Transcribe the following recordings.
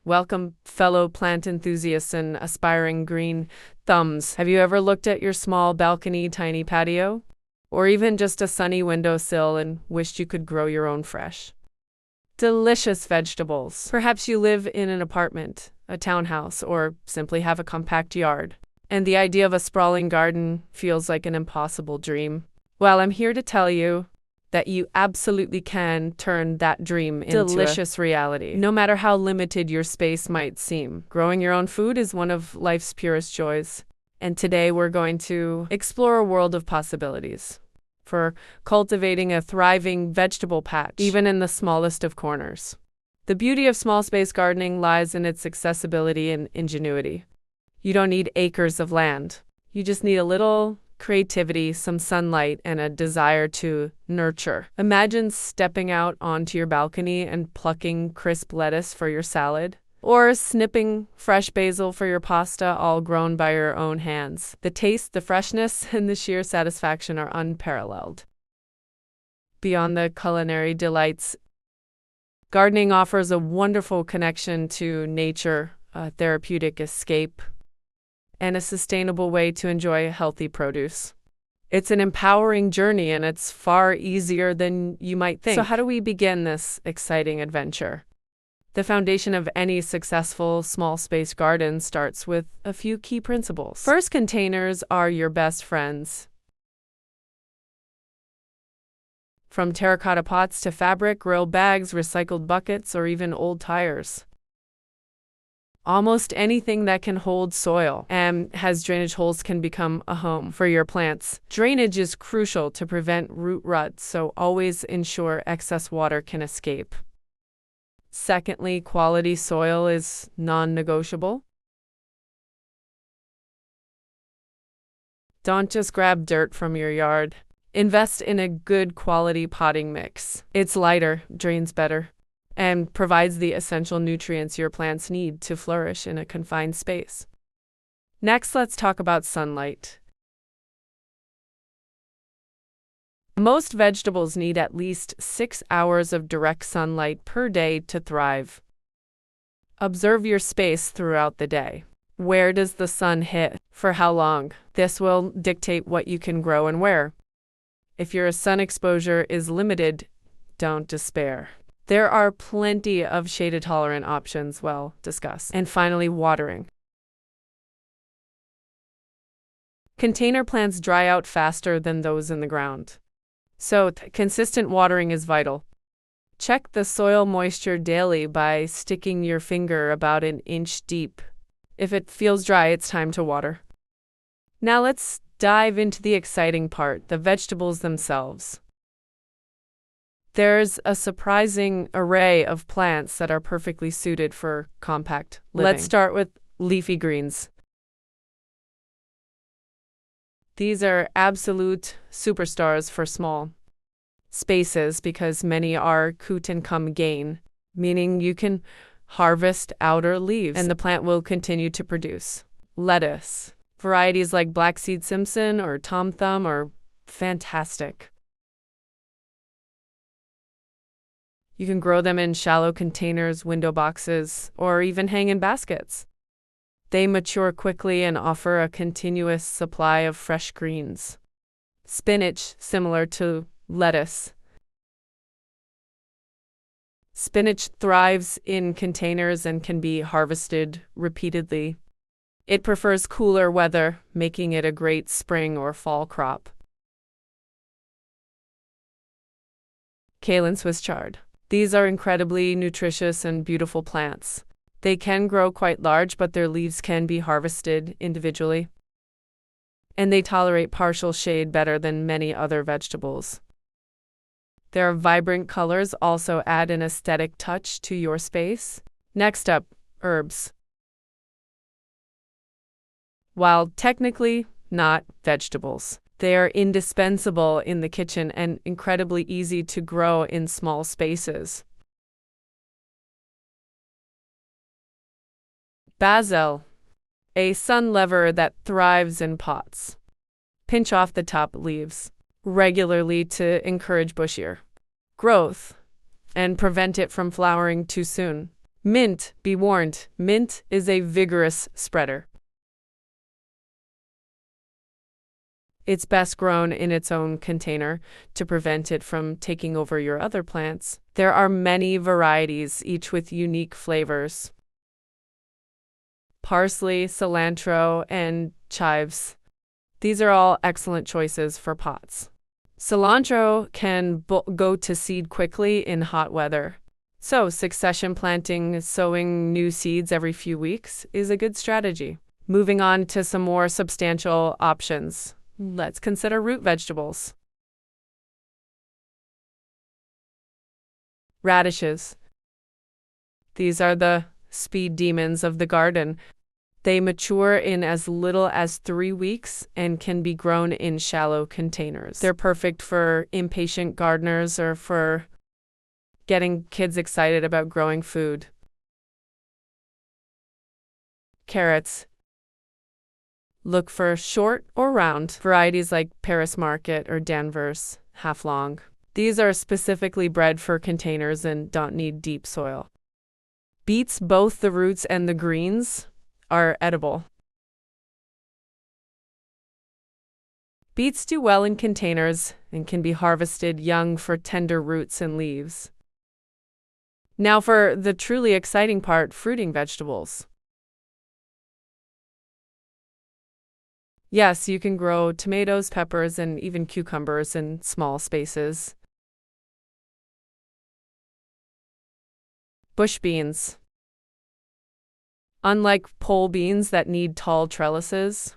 Welcome, fellow plant enthusiasts and aspiring green thumbs. Have you ever looked at your small balcony, tiny patio? Or even just a sunny windowsill and wished you could grow your own fresh, delicious vegetables? Perhaps you live in an apartment, a townhouse, or simply have a compact yard, and the idea of a sprawling garden feels like an impossible dream. Well, I'm here to tell you that you absolutely can turn that dream into delicious reality, no matter how limited your space might seem. Growing your own food is one of life's purest joys, and today we're going to explore a world of possibilities for cultivating a thriving vegetable patch, even in the smallest of corners. The beauty of small space gardening lies in its accessibility and ingenuity. You don't need acres of land. You just need a little creativity, some sunlight, and a desire to nurture. Imagine stepping out onto your balcony and plucking crisp lettuce for your salad, or snipping fresh basil for your pasta, all grown by your own hands. The taste, the freshness, and the sheer satisfaction are unparalleled. Beyond the culinary delights, gardening offers a wonderful connection to nature, a therapeutic escape, and a sustainable way to enjoy healthy produce. It's an empowering journey, and it's far easier than you might think. So how do we begin this exciting adventure? The foundation of any successful small space garden starts with a few key principles. First, containers are your best friends. From terracotta pots to fabric, grill bags, recycled buckets, or even old tires. Almost anything that can hold soil and has drainage holes can become a home for your plants. Drainage is crucial to prevent root rot, so always ensure excess water can escape. Secondly, quality soil is non-negotiable. Don't just grab dirt from your yard. Invest in a good quality potting mix. It's lighter, drains better, and provides the essential nutrients your plants need to flourish in a confined space. Next, let's talk about sunlight. Most vegetables need at least 6 hours of direct sunlight per day to thrive. Observe your space throughout the day. Where does the sun hit? For how long? This will dictate what you can grow and where. If your sun exposure is limited, don't despair. There are plenty of shade-tolerant options we'll discuss. And finally, watering. Container plants dry out faster than those in the ground, so consistent watering is vital. Check the soil moisture daily by sticking your finger about an inch deep. If it feels dry, it's time to water. Now let's dive into the exciting part, the vegetables themselves. There's a surprising array of plants that are perfectly suited for compact living. Let's start with leafy greens. These are absolute superstars for small spaces because many are cut and come gain, meaning you can harvest outer leaves and the plant will continue to produce. Lettuce. Varieties like Black Seed Simpson or Tom Thumb are fantastic. You can grow them in shallow containers, window boxes, or even hang in baskets. They mature quickly and offer a continuous supply of fresh greens. Spinach, similar to lettuce. Spinach thrives in containers and can be harvested repeatedly. It prefers cooler weather, making it a great spring or fall crop. Kale and Swiss chard. These are incredibly nutritious and beautiful plants. They can grow quite large, but their leaves can be harvested individually. And they tolerate partial shade better than many other vegetables. Their vibrant colors also add an aesthetic touch to your space. Next up, herbs. While technically not vegetables, they are indispensable in the kitchen and incredibly easy to grow in small spaces. Basil, a sun lever that thrives in pots. Pinch off the top leaves regularly to encourage bushier growth and prevent it from flowering too soon. Mint, be warned, mint is a vigorous spreader. It's best grown in its own container to prevent it from taking over your other plants. There are many varieties, each with unique flavors. Parsley, cilantro, and chives. These are all excellent choices for pots. Cilantro can go to seed quickly in hot weather. So, succession planting, sowing new seeds every few weeks, is a good strategy. Moving on to some more substantial options. Let's consider root vegetables. Radishes. These are the speed demons of the garden. They mature in as little as 3 weeks and can be grown in shallow containers. They're perfect for impatient gardeners or for getting kids excited about growing food. Carrots. Look for short or round varieties like Paris Market or Danvers, half long. These are specifically bred for containers and don't need deep soil. Beets, both the roots and the greens, are edible. Beets do well in containers and can be harvested young for tender roots and leaves. Now for the truly exciting part, fruiting vegetables. Yes, you can grow tomatoes, peppers, and even cucumbers in small spaces. Bush beans. Unlike pole beans that need tall trellises,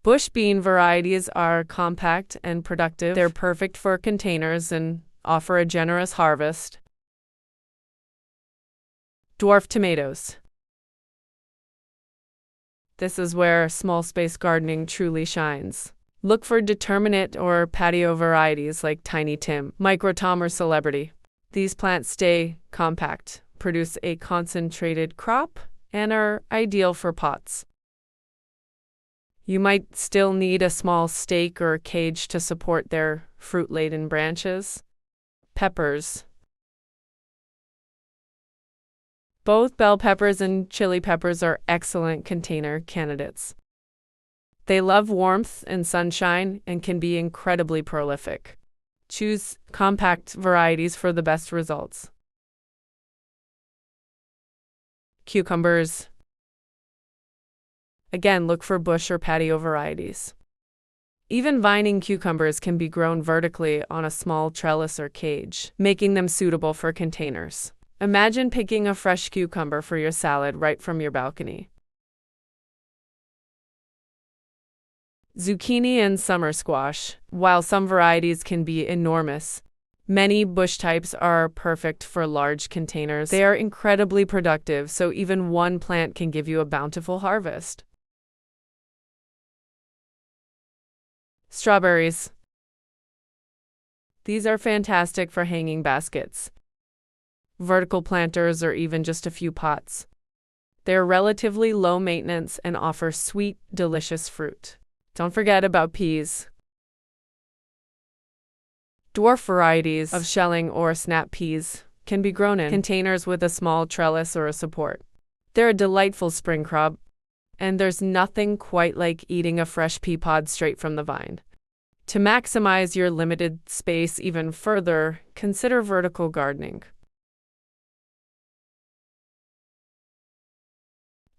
bush bean varieties are compact and productive. They're perfect for containers and offer a generous harvest. Dwarf tomatoes. This is where small space gardening truly shines. Look for determinate or patio varieties like Tiny Tim, Micro Tom, or Celebrity. These plants stay compact, produce a concentrated crop, and are ideal for pots. You might still need a small stake or cage to support their fruit-laden branches. Peppers. Both bell peppers and chili peppers are excellent container candidates. They love warmth and sunshine and can be incredibly prolific. Choose compact varieties for the best results. Cucumbers. Again, look for bush or patio varieties. Even vining cucumbers can be grown vertically on a small trellis or cage, making them suitable for containers. Imagine picking a fresh cucumber for your salad right from your balcony. Zucchini and summer squash. While some varieties can be enormous, many bush types are perfect for large containers. They are incredibly productive, so even one plant can give you a bountiful harvest. Strawberries. These are fantastic for hanging baskets, vertical planters, or even just a few pots. They're relatively low maintenance and offer sweet, delicious fruit. Don't forget about peas. Dwarf varieties of shelling or snap peas can be grown in containers with a small trellis or a support. They're a delightful spring crop, and there's nothing quite like eating a fresh pea pod straight from the vine. To maximize your limited space even further, consider vertical gardening.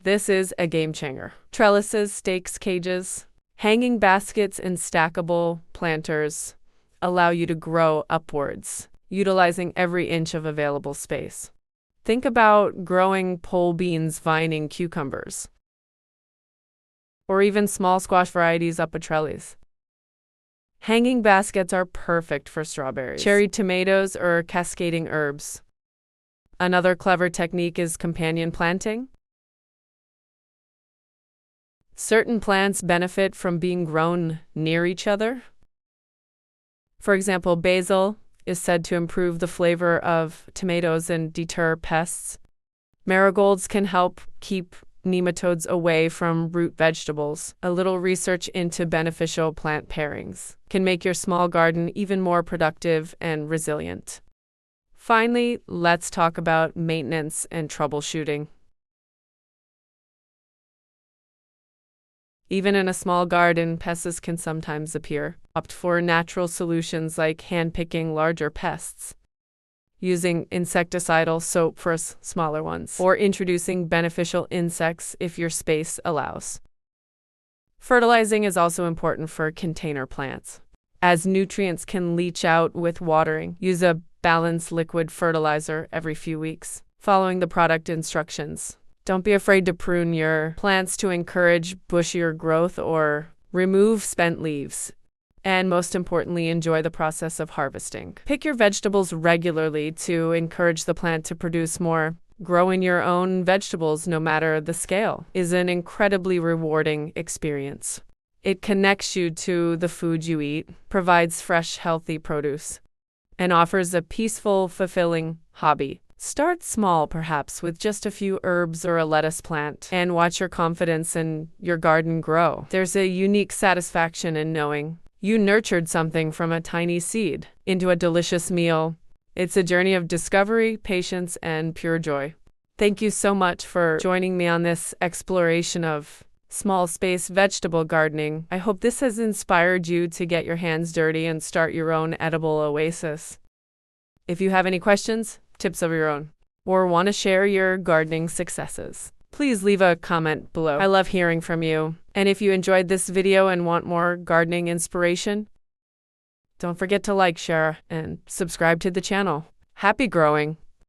This is a game changer. Trellises, stakes, cages, hanging baskets, and stackable planters allow you to grow upwards, utilizing every inch of available space. Think about growing pole beans, vining cucumbers, or even small squash varieties up a trellis. Hanging baskets are perfect for strawberries, cherry tomatoes, or cascading herbs. Another clever technique is companion planting. Certain plants benefit from being grown near each other. For example, basil is said to improve the flavor of tomatoes and deter pests. Marigolds can help keep nematodes away from root vegetables. A little research into beneficial plant pairings can make your small garden even more productive and resilient. Finally, let's talk about maintenance and troubleshooting. Even in a small garden, pests can sometimes appear. Opt for natural solutions like hand-picking larger pests, using insecticidal soap for smaller ones, or introducing beneficial insects if your space allows. Fertilizing is also important for container plants, as nutrients can leach out with watering. Use a balanced liquid fertilizer every few weeks, following the product instructions. Don't be afraid to prune your plants to encourage bushier growth or remove spent leaves. And most importantly, enjoy the process of harvesting. Pick your vegetables regularly to encourage the plant to produce more. Growing your own vegetables, no matter the scale, is an incredibly rewarding experience. It connects you to the food you eat, provides fresh, healthy produce, and offers a peaceful, fulfilling hobby. Start small, perhaps with just a few herbs or a lettuce plant, and watch your confidence in your garden grow. There's a unique satisfaction in knowing you nurtured something from a tiny seed into a delicious meal. It's a journey of discovery, patience, and pure joy. Thank you so much for joining me on this exploration of small space vegetable gardening. I hope this has inspired you to get your hands dirty and start your own edible oasis. If you have any questions, tips of your own, or want to share your gardening successes, please leave a comment below. I love hearing from you. And if you enjoyed this video and want more gardening inspiration, don't forget to like, share, and subscribe to the channel. Happy growing!